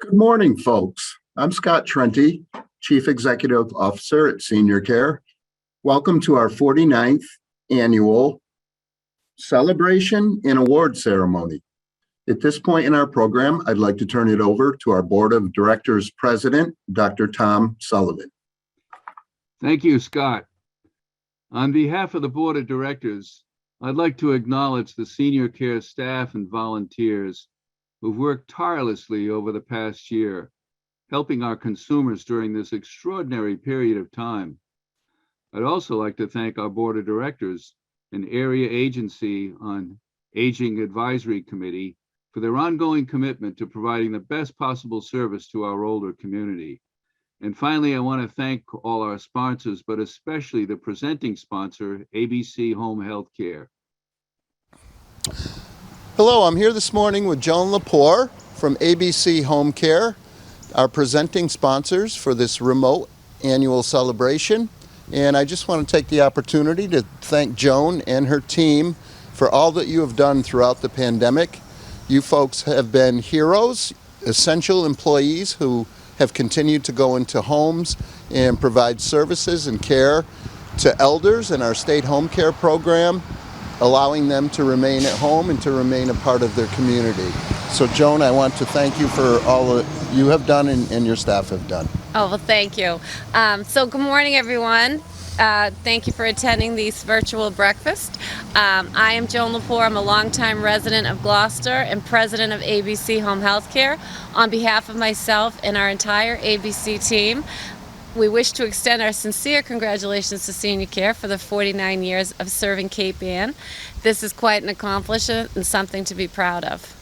Good morning, folks. I'm Scott Trenti, Chief Executive Officer at SeniorCare. Welcome to our 49th annual celebration and award ceremony. At this point in our program, I'd like to turn it over to our Board of Directors President, Dr. Tom Sullivan. Thank you, Scott. On behalf of the Board of Directors, I'd like to acknowledge the SeniorCares staff and volunteers who've worked tirelessly over the past year, helping our consumers during this extraordinary period of time. I'd also like to thank our Board of Directors and Area Agency on Aging Advisory Committee for their ongoing commitment to providing the best possible service to our older community. And finally, I want to thank all our sponsors, but especially the presenting sponsor, ABC Home Healthcare. Hello, I'm here this morning with Joan Lepore from ABC Home Care, our presenting sponsors for this remote annual celebration. And I just want to take the opportunity to thank Joan and her team for all that you have done throughout the pandemic. You folks have been heroes, essential employees who have continued to go into homes and provide services and care to elders in our state home care program, allowing them to remain at home and to remain a part of their community. So Joan, I want to thank you for all that you have done and your staff have done. Oh, well, thank you. So good morning, everyone. Thank you for attending this virtual breakfast. I am Joan Lepore. I'm a longtime resident of Gloucester and president of ABC Home Healthcare. On behalf of myself and our entire ABC team, we wish to extend our sincere congratulations to SeniorCare for the 49 years of serving Cape Ann. This is quite an accomplishment and something to be proud of.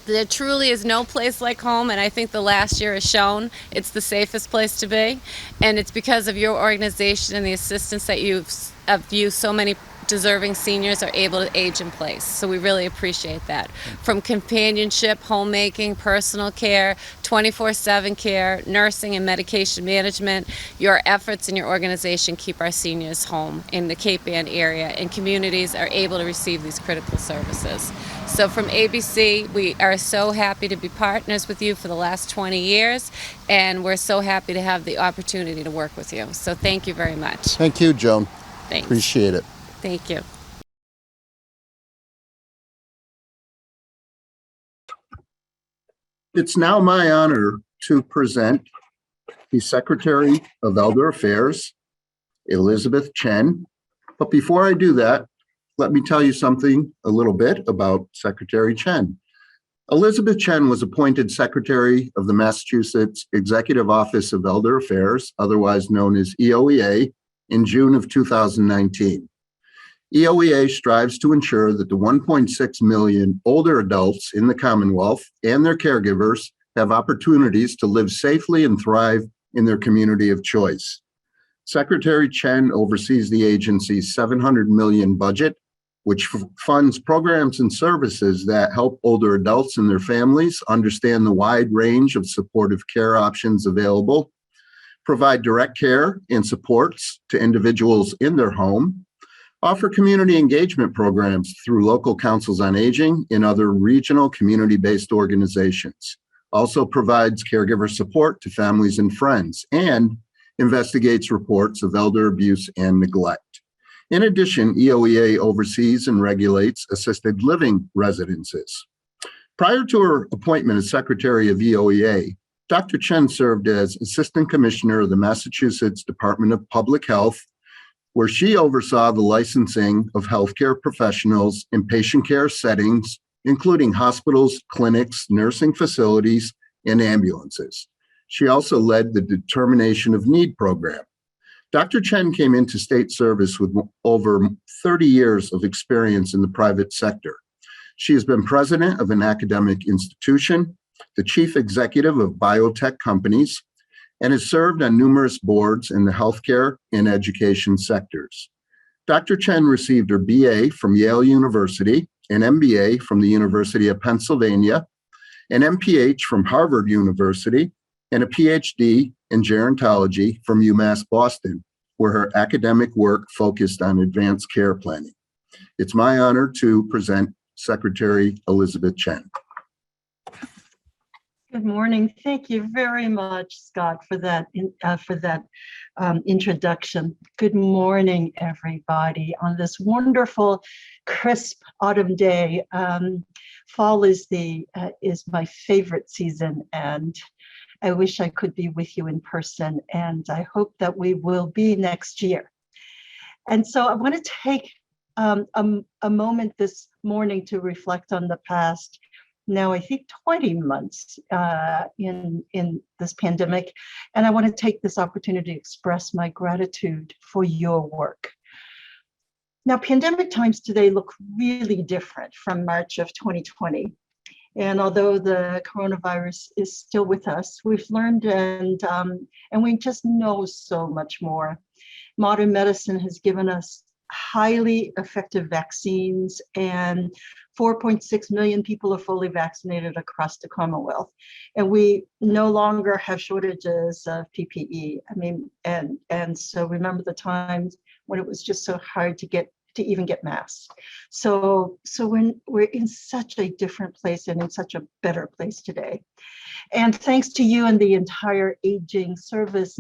There truly is no place like home, and I think the last year has shown it's the safest place to be, and it's because of your organization and the assistance that you've so many deserving seniors are able to age in place. So we really appreciate that. From companionship, homemaking, personal care, 24/7 care, nursing and medication management, your efforts and your organization keep our seniors home in the Cape Ann area, and communities are able to receive these critical services. So from ABC, we are so happy to be partners with you for the last 20 years, and we're so happy to have the opportunity to work with you. So thank you very much. Thank you, Joan. Thanks. Appreciate it. Thank you. It's now my honor to present the Secretary of Elder Affairs, Elizabeth Chen. But before I do that, let me tell you something a little bit about Secretary Chen. Elizabeth Chen was appointed Secretary of the Massachusetts Executive Office of Elder Affairs, otherwise known as EOEA, in June of 2019. EOEA strives to ensure that the 1.6 million older adults in the Commonwealth and their caregivers have opportunities to live safely and thrive in their community of choice. Secretary Chen oversees the agency's $700 million budget, which funds programs and services that help older adults and their families understand the wide range of supportive care options available, provide direct care and supports to individuals in their home, offer community engagement programs through local councils on aging and other regional community-based organizations, also provides caregiver support to families and friends, and investigates reports of elder abuse and neglect. In addition, EOEA oversees and regulates assisted living residences. Prior to her appointment as Secretary of EOEA, Dr. Chen served as Assistant Commissioner of the Massachusetts Department of Public Health, where she oversaw the licensing of healthcare professionals in patient care settings, including hospitals, clinics, nursing facilities, and ambulances. She also led the Determination of Need program. Dr. Chen came into state service with over 30 years of experience in the private sector. She has been president of an academic institution, the chief executive of biotech companies, and has served on numerous boards in the healthcare and education sectors. Dr. Chen received her BA from Yale University, an MBA from the University of Pennsylvania, an MPH from Harvard University, and a PhD in gerontology from UMass Boston, where her academic work focused on advanced care planning. It's my honor to present Secretary Elizabeth Chen. Good morning. Thank you very much, Scott, for that introduction. Good morning, everybody. On this wonderful, crisp autumn day, fall is my favorite season, and I wish I could be with you in person. And I hope that we will be next year. And so I want to take a moment this morning to reflect on the past. Now, I think 20 months in this pandemic, and I want to take this opportunity to express my gratitude for your work. Now, pandemic times today look really different from March of 2020. And although the coronavirus is still with us, we've learned and we just know so much more. Modern medicine has given us highly effective vaccines, and 4.6 million people are fully vaccinated across the Commonwealth. And we no longer have shortages of PPE. I mean, and so remember the times when it was just so hard to even get masks. So we're in such a different place and in such a better place today. And thanks to you and the entire Aging Services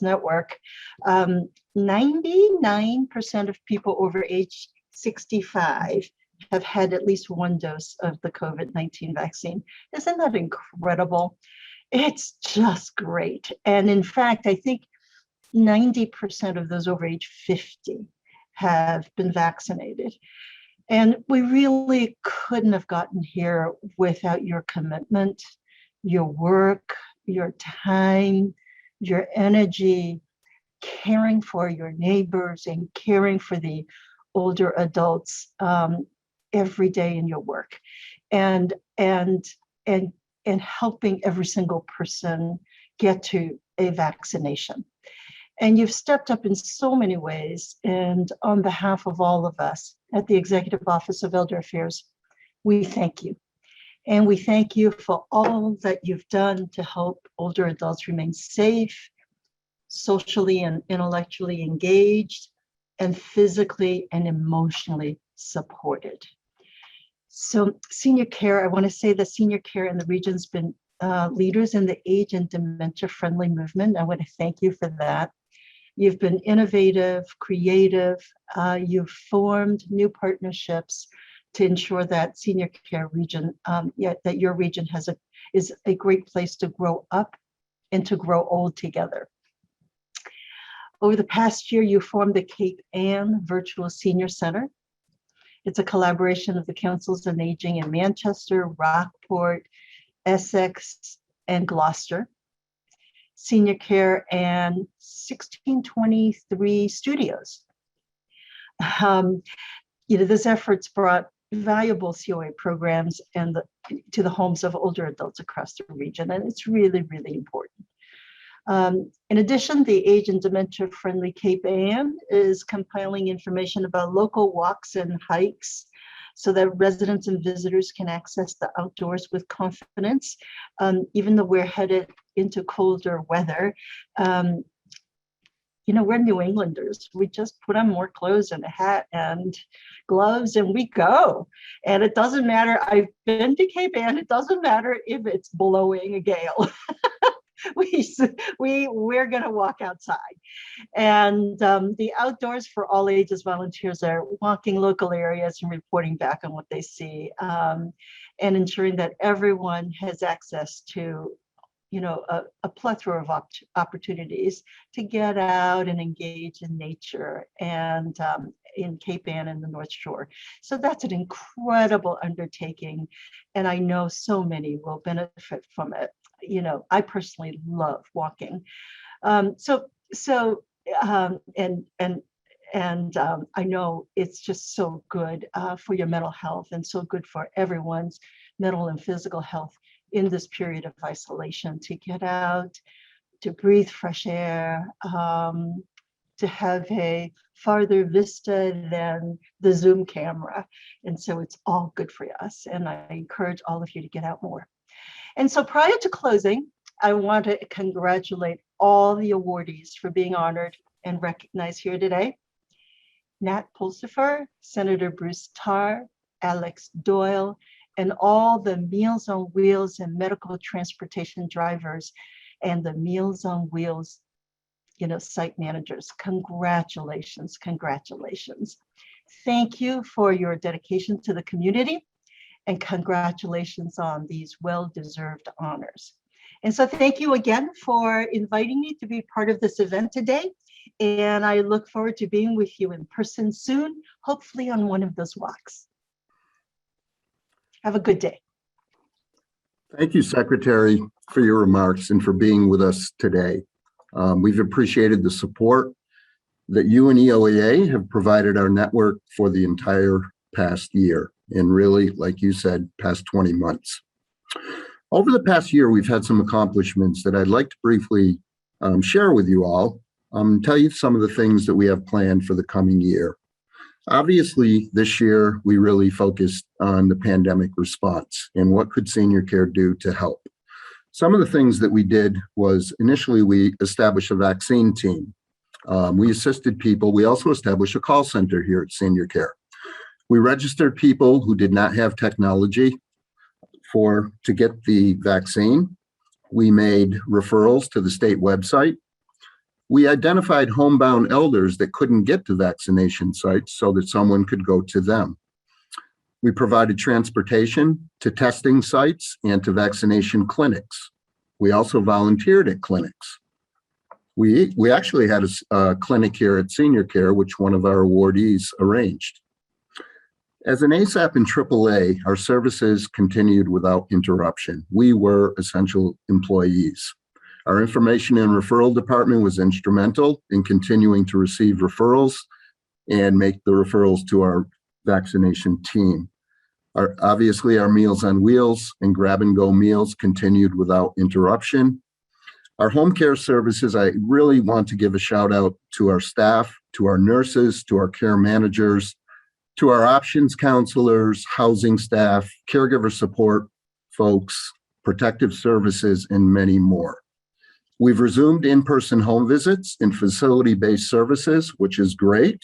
Network, 99% of people over age 65 have had at least one dose of the COVID-19 vaccine. Isn't that incredible? It's just great. And in fact, I think 90% of those over age 50 have been vaccinated. And we really couldn't have gotten here without your commitment, your work, your time, your energy, caring for your neighbors and caring for the older adults every day in your work, and helping every single person get to a vaccination. And you've stepped up in so many ways. And on behalf of all of us at the Executive Office of Elder Affairs, we thank you. And we thank you for all that you've done to help older adults remain safe, socially and intellectually engaged, and physically and emotionally supported. So SeniorCare, I want to say that SeniorCare in the region's been leaders in the age and dementia-friendly movement. I want to thank you for that. You've been innovative, creative. You've formed new partnerships to ensure that SeniorCare region, that your region is a great place to grow up and to grow old together. Over the past year, you formed the Cape Ann Virtual Senior Center. It's a collaboration of the Councils on Aging in Manchester, Rockport, Essex, and Gloucester. SeniorCare and 1623 studios. This effort's brought valuable COA programs to the homes of older adults across the region, and it's really, really important. In addition, the Age and Dementia Friendly Cape Ann is compiling information about local walks and hikes so that residents and visitors can access the outdoors with confidence, even though we're headed into colder weather. We're New Englanders. We just put on more clothes and a hat and gloves and we go. And it doesn't matter. I've been to Cape Ann. It doesn't matter if it's blowing a gale. We're going to walk outside. And the Outdoors for All Ages volunteers are walking local areas and reporting back on what they see, and ensuring that everyone has access to a plethora of opportunities to get out and engage in nature and in Cape Ann and the North Shore. So that's an incredible undertaking, and I know so many will benefit from it. I personally love walking. I know it's just so good for your mental health and so good for everyone's mental and physical health in this period of isolation, to get out, to breathe fresh air, to have a farther vista than the Zoom camera. And so it's all good for us. And I encourage all of you to get out more. And so prior to closing, I want to congratulate all the awardees for being honored and recognized here today. Nat Pulsifer, Senator Bruce Tarr, Alex Doyle, and all the Meals on Wheels and medical transportation drivers and the Meals on Wheels, site managers. Congratulations, congratulations. Thank you for your dedication to the community, and congratulations on these well-deserved honors. And so thank you again for inviting me to be part of this event today. And I look forward to being with you in person soon, hopefully on one of those walks. Have a good day. Thank you, Secretary, for your remarks and for being with us today. We've appreciated the support that you and EOEA have provided our network for the entire past year, and really, like you said, past 20 months. Over the past year, we've had some accomplishments that I'd like to briefly share with you all, tell you some of the things that we have planned for the coming year. Obviously, this year, we really focused on the pandemic response and what could SeniorCare do to help. Some of the things that we did was initially we established a vaccine team. We assisted people. We also established a call center here at SeniorCare. We registered people who did not have technology to get the vaccine. We made referrals to the state website. We identified homebound elders that couldn't get to vaccination sites so that someone could go to them. We provided transportation to testing sites and to vaccination clinics. We also volunteered at clinics. We actually had a clinic here at SeniorCare, which one of our awardees arranged. As an ASAP and AAA, our services continued without interruption. We were essential employees. Our information and referral department was instrumental in continuing to receive referrals and make the referrals to our vaccination team. Obviously, our Meals on Wheels and grab-and-go meals continued without interruption. Our home care services, I really want to give a shout out to our staff, to our nurses, to our care managers, to our options counselors, housing staff, caregiver support folks, protective services, and many more. We've resumed in-person home visits and facility-based services, which is great.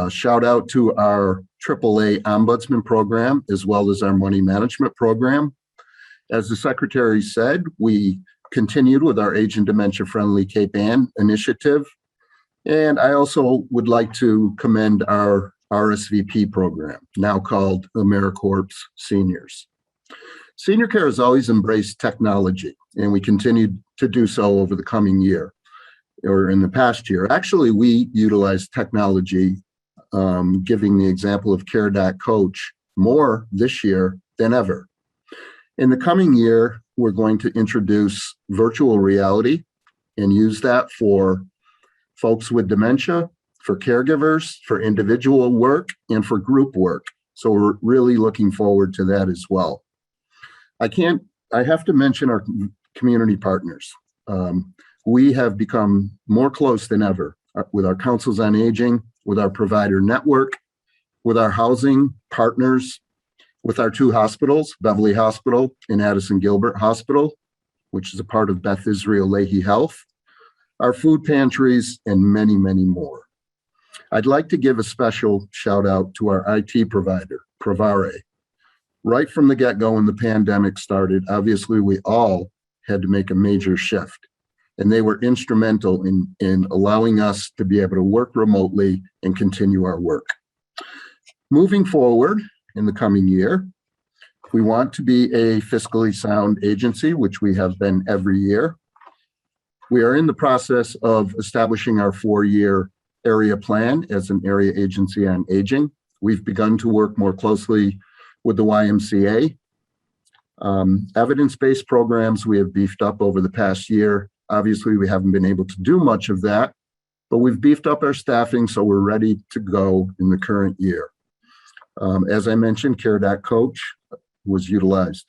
Shout out to our AAA Ombudsman program, as well as our money management program. As the Secretary said, we continued with our Age and Dementia Friendly Cape Ann initiative. And I also would like to commend our RSVP program, now called AmeriCorps Seniors. SeniorCare has always embraced technology, and we continue to do so over the coming year, or in the past year. Actually, we utilize technology, giving the example of Care.Coach, more this year than ever. In the coming year, we're going to introduce virtual reality and use that for folks with dementia, for caregivers, for individual work, and for group work. So we're really looking forward to that as well. I have to mention our community partners. We have become more close than ever with our councils on aging, with our provider network, with our housing partners, with our two hospitals, Beverly Hospital and Addison Gilbert Hospital, which is a part of Beth Israel Lahey Health, our food pantries, and many, many more. I'd like to give a special shout out to our IT provider, Provare. Right from the get-go when the pandemic started, obviously we all had to make a major shift, and they were instrumental in allowing us to be able to work remotely and continue our work. Moving forward in the coming year, we want to be a fiscally sound agency, which we have been every year. We are in the process of establishing our 4-year area plan as an area agency on aging. We've begun to work more closely with the YMCA. Evidence-based programs we have beefed up over the past year. Obviously, we haven't been able to do much of that, but we've beefed up our staffing, so we're ready to go in the current year. As I mentioned, Care.Coach was utilized.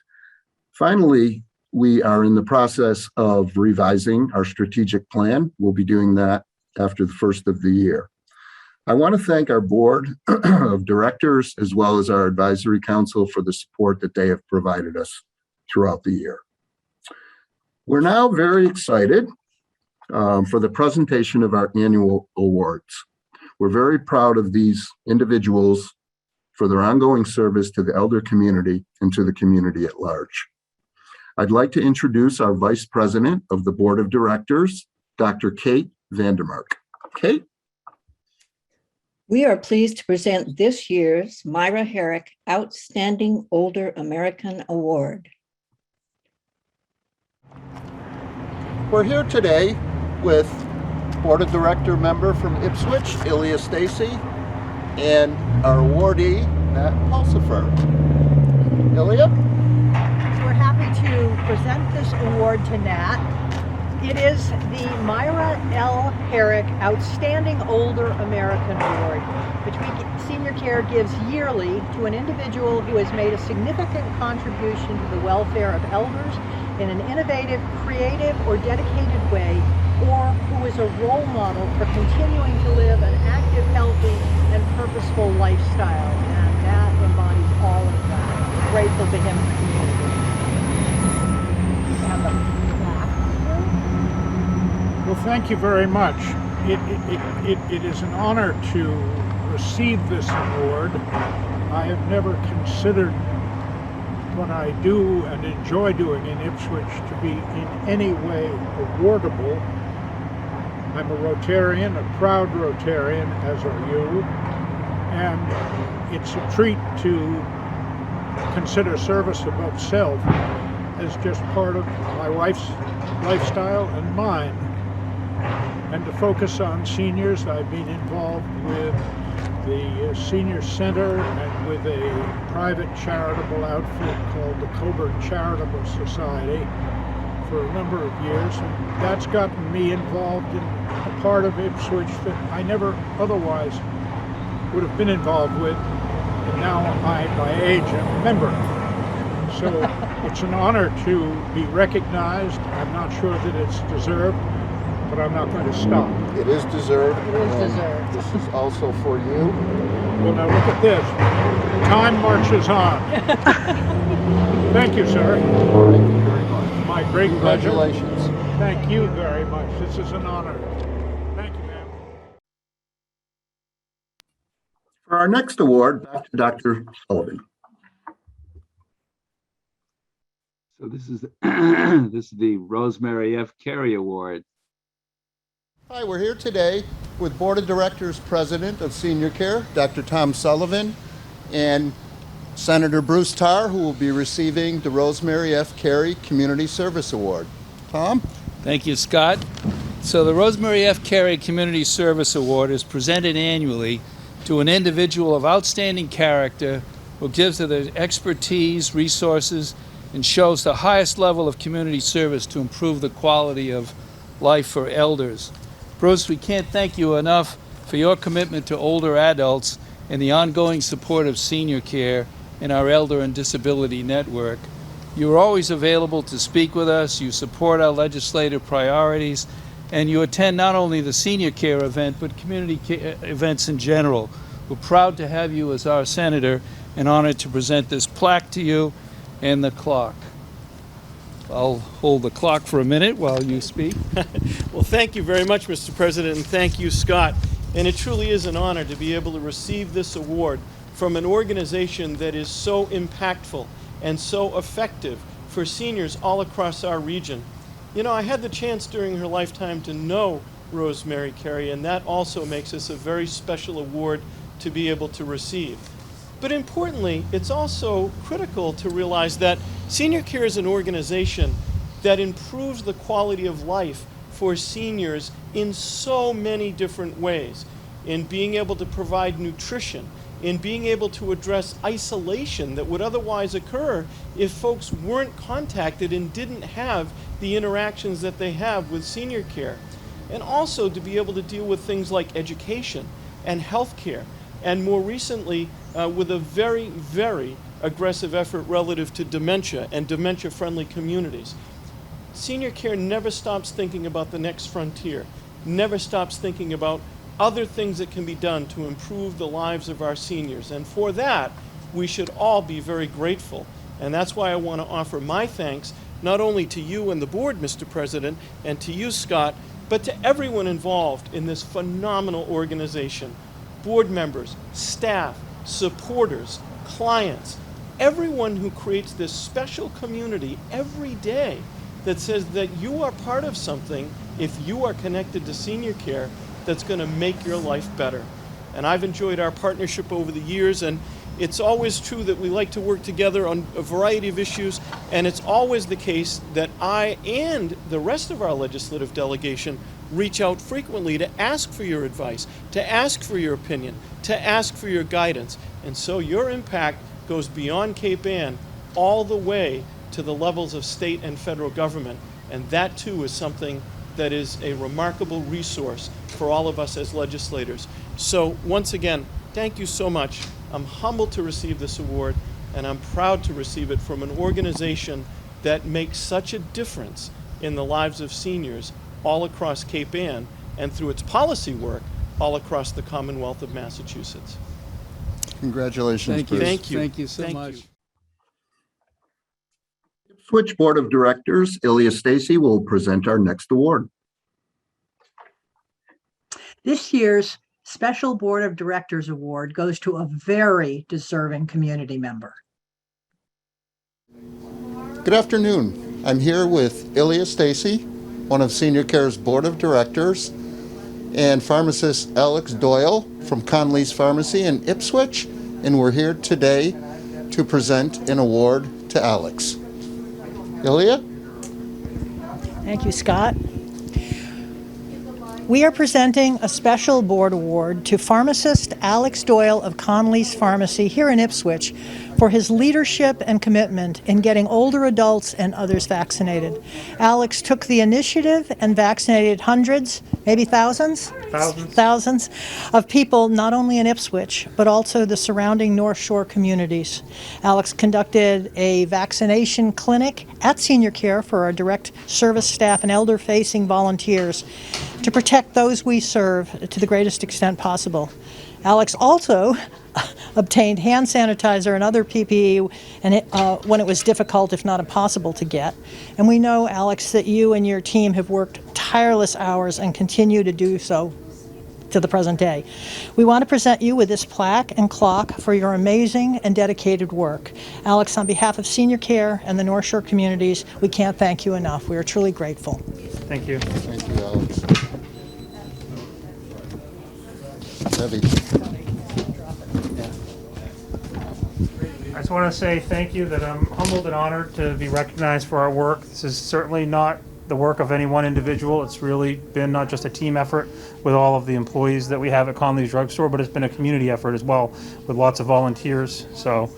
Finally, we are in the process of revising our strategic plan. We'll be doing that after the first of the year. I want to thank our board of directors as well as our advisory council for the support that they have provided us throughout the year. We're now very excited for the presentation of our annual awards. We're very proud of these individuals for their ongoing service to the elder community and to the community at large. I'd like to introduce our Vice President of the Board of Directors, Dr. Kate Vandermark. Kate? We are pleased to present this year's Myra Herrick Outstanding Older American Award. We're here today with Board of Director member from Ipswich, Ilya Stacy, and our awardee, Matt Pulsifer. Ilya? So we're happy to present this award to Nat. It is the Myra L. Herrick Outstanding Older American Award, which SeniorCare gives yearly to an individual who has made a significant contribution to the welfare of elders in an innovative, creative, or dedicated way, or who is a role model for continuing to live an active, healthy, and purposeful lifestyle. And that embodies all of that. We're grateful to him for community. Have a plaque. Well, thank you very much. It is an honor to receive this award. I have never considered what I do and enjoy doing in Ipswich to be in any way awardable. I'm a Rotarian, a proud Rotarian, as are you, and it's a treat to consider service above self as just part of my wife's lifestyle and mine. And to focus on seniors, I've been involved with the Senior Center and with a private charitable outfit called the Coburn Charitable Society for a number of years. And that's gotten me involved in a part of Ipswich that I never otherwise would have been involved with. And now I, by age, am a member. So it's an honor to be recognized. I'm not sure that it's deserved, but I'm not going to stop. It is deserved. It is deserved. This is also for you. Well, now look at this. Time marches on. Thank you, sir. Thank you very much. My great pleasure. Congratulations. Thank you very much. This is an honor. Thank you, ma'am. For our next award, back to Dr. Sullivan. So this is this is the Rosemary F. Kerry Award. Hi, we're here today with Board of Directors President of SeniorCare, Dr. Tom Sullivan, and Senator Bruce Tarr, who will be receiving the Rosemary F. Kerry Community Service Award. Tom? Thank you, Scott. So the Rosemary F. Kerry Community Service Award is presented annually to an individual of outstanding character who gives of their expertise, resources, and shows the highest level of community service to improve the quality of life for elders. Bruce, we can't thank you enough for your commitment to older adults and the ongoing support of SeniorCare and our Elder and Disability Network. You are always available to speak with us, you support our legislative priorities, and you attend not only the SeniorCare event, but community events in general. We're proud to have you as our senator and honored to present this plaque to you and the clock. I'll hold the clock for a minute while you speak. Well, thank you very much, Mr. President, and thank you, Scott. And it truly is an honor to be able to receive this award from an organization that is so impactful and so effective for seniors all across our region. You know, I had the chance during her lifetime to know Rosemary Kerry, and that also makes this a very special award to be able to receive. But importantly, it's also critical to realize that SeniorCare is an organization that improves the quality of life for seniors in so many different ways. In being able to provide nutrition, in being able to address isolation that would otherwise occur if folks weren't contacted and didn't have the interactions that they have with SeniorCare. And also to be able to deal with things like education and healthcare, and more recently with a very, very aggressive effort relative to dementia and dementia-friendly communities. SeniorCare never stops thinking about the next frontier, never stops thinking about other things that can be done to improve the lives of our seniors. And for that, we should all be very grateful. And that's why I want to offer my thanks not only to you and the board, Mr. President, and to you, Scott, but to everyone involved in this phenomenal organization. Board members, staff, supporters, clients, everyone who creates this special community every day that says that you are part of something if you are connected to Senior Care that's going to make your life better. And I've enjoyed our partnership over the years, and it's always true that we like to work together on a variety of issues, and it's always the case that I and the rest of our legislative delegation reach out frequently to ask for your advice, to ask for your opinion, to ask for your guidance. And so your impact goes beyond Cape Ann all the way to the levels of state and federal government. And that too is something that is a remarkable resource for all of us as legislators. So once again, thank you so much. I'm humbled to receive this award, and I'm proud to receive it from an organization that makes such a difference in the lives of seniors all across Cape Ann, and through its policy work all across the Commonwealth of Massachusetts. Congratulations, Thank you. Bruce. Thank you. Thank you so Thank much. you. Switch Board of Directors, Ilya Stacy will present our next award. This year's Special Board of Directors Award goes to a very deserving community member. Good afternoon. I'm here with Ilya Stacy, one of SeniorCare's Board of Directors, and pharmacist Alex Doyle from Conley's Pharmacy in Ipswich, and we're here today to present an award to Alex. Ilya? Thank you, Scott. We are presenting a special board award to pharmacist Alex Doyle of Conley's Pharmacy here in Ipswich for his leadership and commitment in getting older adults and others vaccinated. Alex took the initiative and vaccinated hundreds, maybe thousands of people, not only in Ipswich, but also the surrounding North Shore communities. Alex conducted a vaccination clinic at Senior Care for our direct service staff and elder-facing volunteers to protect those we serve to the greatest extent possible. Alex also obtained hand sanitizer and other PPE when it was difficult, if not impossible, to get. And we know, Alex, that you and your team have worked tireless hours and continue to do so to the present day. We want to present you with this plaque and clock for your amazing and dedicated work. Alex, on behalf of Senior Care and the North Shore communities, we can't thank you enough. We are truly grateful. Thank you. Thank you, Alex. Debbie. I just want to say thank you, that I'm humbled and honored to be recognized for our work. This is certainly not the work of any one individual. It's really been not just a team effort with all of the employees that we have at Conley's Drug Store, but it's been a community effort as well with lots of volunteers. So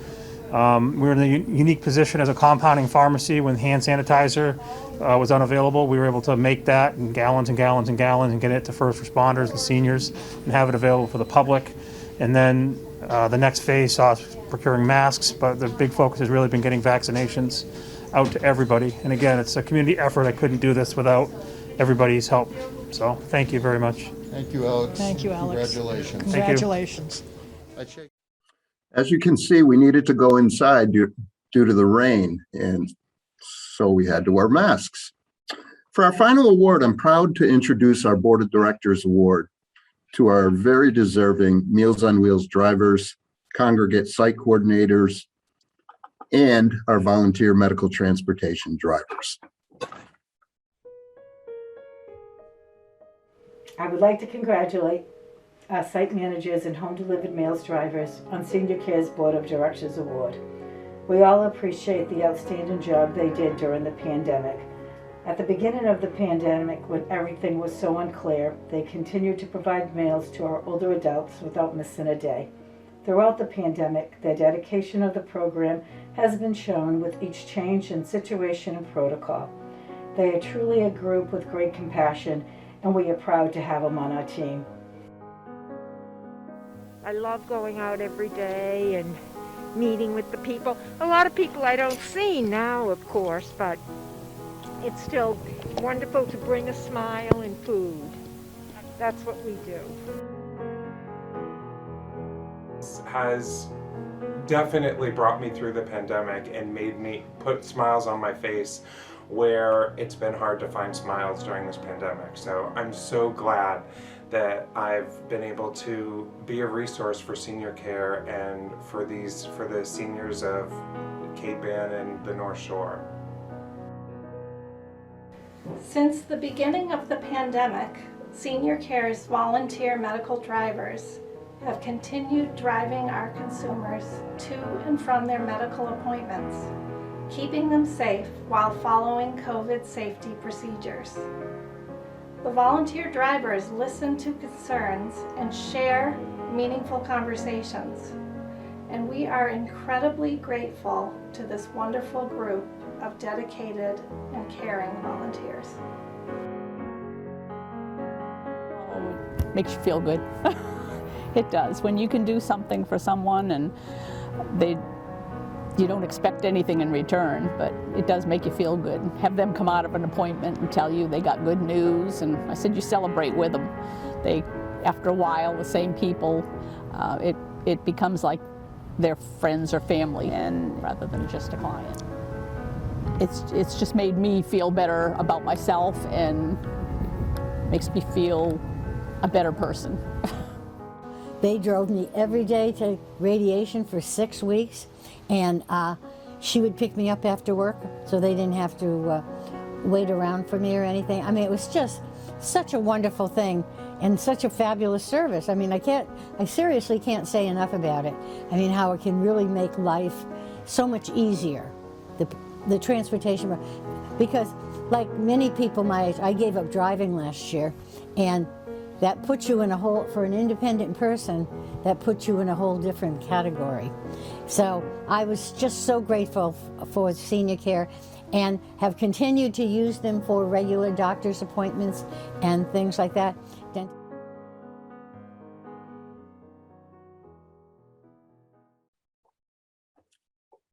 we're in a unique position as a compounding pharmacy. When hand sanitizer was unavailable, we were able to make that in gallons and gallons and gallons and get it to first responders and seniors and have it available for the public. And then the next phase saw us procuring masks, but the big focus has really been getting vaccinations out to everybody. And again, it's a community effort. I couldn't do this without everybody's help. So thank you very much. Thank you, Alex. Thank you, Alex. Congratulations. Thank you. Congratulations. As you can see, we needed to go inside due to the rain, and so we had to wear masks. For our final award, I'm proud to introduce our Board of Directors Award to our very deserving Meals on Wheels drivers, congregate site coordinators, and our volunteer medical transportation drivers. I would like to congratulate our site managers and home delivered meals drivers on SeniorCare's Board of Directors Award. We all appreciate the outstanding job they did during the pandemic. At the beginning of the pandemic, when everything was so unclear, they continued to provide meals to our older adults without missing a day. Throughout the pandemic, their dedication of the program has been shown with each change in situation and protocol. They are truly a group with great compassion, and we are proud to have them on our team. I love going out every day and meeting with the people. A lot of people I don't see now, of course, but it's still wonderful to bring a smile and food. That's what we do. This has definitely brought me through the pandemic and made me put smiles on my face where it's been hard to find smiles during this pandemic. So I'm so glad that I've been able to be a resource for Senior Care and for the seniors of Cape Ann and the North Shore. Since the beginning of the pandemic, SeniorCare's volunteer medical drivers have continued driving our consumers to and from their medical appointments, keeping them safe while following COVID safety procedures. The volunteer drivers listen to concerns and share meaningful conversations, and we are incredibly grateful to this wonderful group of dedicated and caring volunteers. Makes you feel good. It does. When you can do something for someone and you don't expect anything in return, but it does make you feel good. Have them come out of an appointment and tell you they got good news, and I said you celebrate with them. After a while, the same people, it becomes like they're friends or family, and rather than just a client. It's just made me feel better about myself and makes me feel a better person. They drove me every day to radiation for 6 weeks, and she would pick me up after work so they didn't have to wait around for me or anything. I mean, it was just such a wonderful thing and such a fabulous service. I mean, I seriously can't say enough about it. I mean, how it can really make life so much easier, the transportation, because like many people my age, I gave up driving last year, and that puts you in for an independent person, that puts you in a whole different category. So I was just so grateful for Senior Care and have continued to use them for regular doctor's appointments and things like that.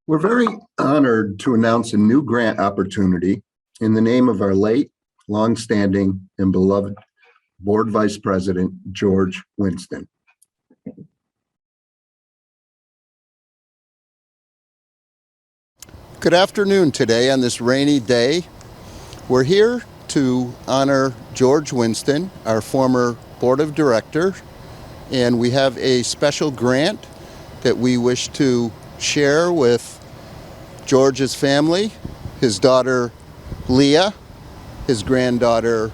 We're very honored to announce a new grant opportunity in the name of our late, longstanding, and beloved Board Vice President, George Winston. Good afternoon today on this rainy day. We're here to honor George Winston, our former Board of Director, and we have a special grant that we wish to share with George's family, his daughter Leah, his granddaughter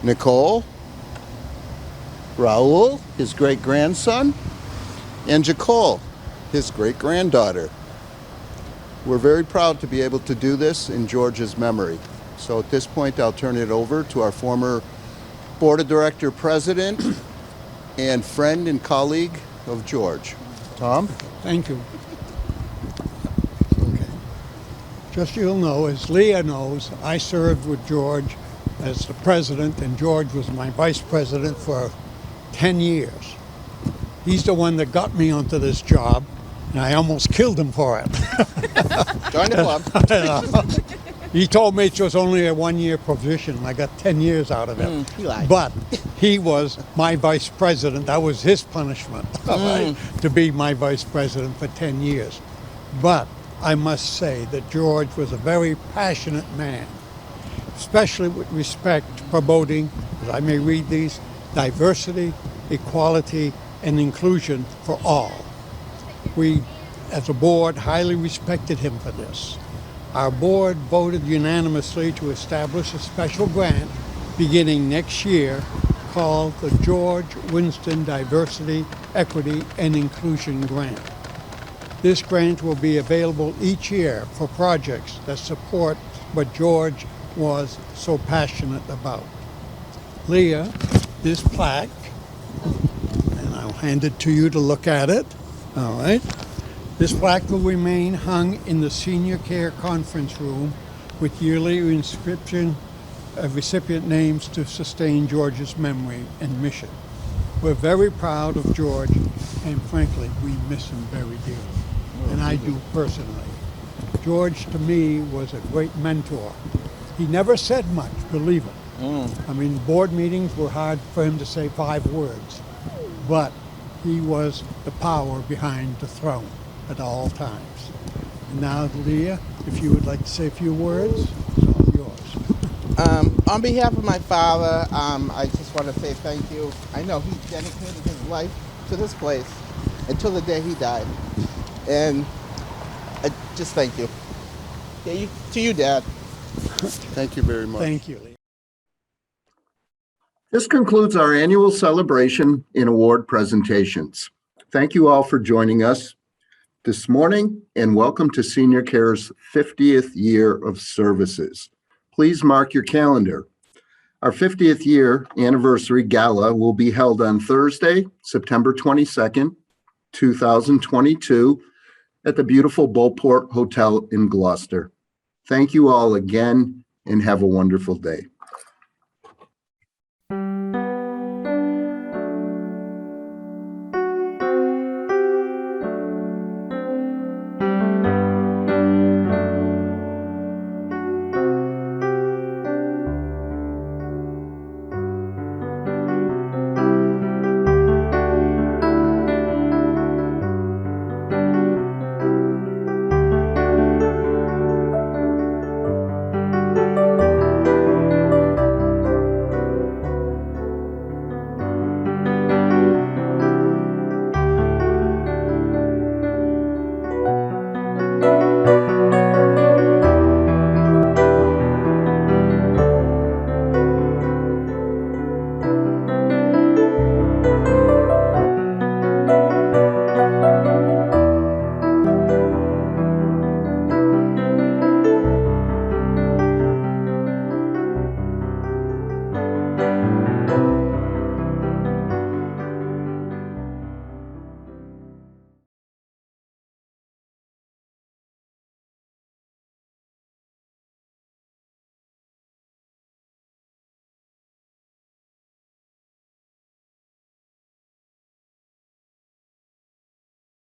Nicole, Raul, his great-grandson, and Jacole, his great-granddaughter. We're very proud to be able to do this in George's memory. So at this point, I'll turn it over to our former Board of Director President and friend and colleague of George. Tom? Thank you. Okay. Just so you'll know, as Leah knows, I served with George as the president, and George was my vice president for 10 years. He's the one that got me onto this job, and I almost killed him for it. Join the club. He told me it was only a 1-year position. I got 10 years out of it. He lied. But he was my vice president. That was his punishment, right, to be my vice president for 10 years. But I must say that George was a very passionate man, especially with respect to promoting, as I may read these, diversity, equality, and inclusion for all. We, as a board, highly respected him for this. Our board voted unanimously to establish a special grant beginning next year called the George Winston Diversity, Equity, and Inclusion Grant. This grant will be available each year for projects that support what George was so passionate about. Leah, this plaque, and I'll hand it to you to look at it. All right. This plaque will remain hung in the Senior Care Conference Room with yearly inscription of recipient names to sustain George's memory and mission. We're very proud of George, and frankly, we miss him very dearly, and I do personally. George, to me, was a great mentor. He never said much, believe it. I mean, board meetings were hard for him to say 5 words, but he was the power behind the throne at all times. And now, Leah, if you would like to say a few words, it's all yours. On behalf of my father, I just want to say thank you. I know he dedicated his life to this place until the day he died. And I just thank you. Yeah, to you, Dad. Thank you very much. Thank you. This concludes our annual celebration and award presentations. Thank you all for joining us this morning, and welcome to SeniorCare's 50th year of services. Please mark your calendar. Our 50th year anniversary gala will be held on Thursday, September 22nd, 2022 at the beautiful Beauport Hotel in Gloucester. Thank you all again and have a wonderful day.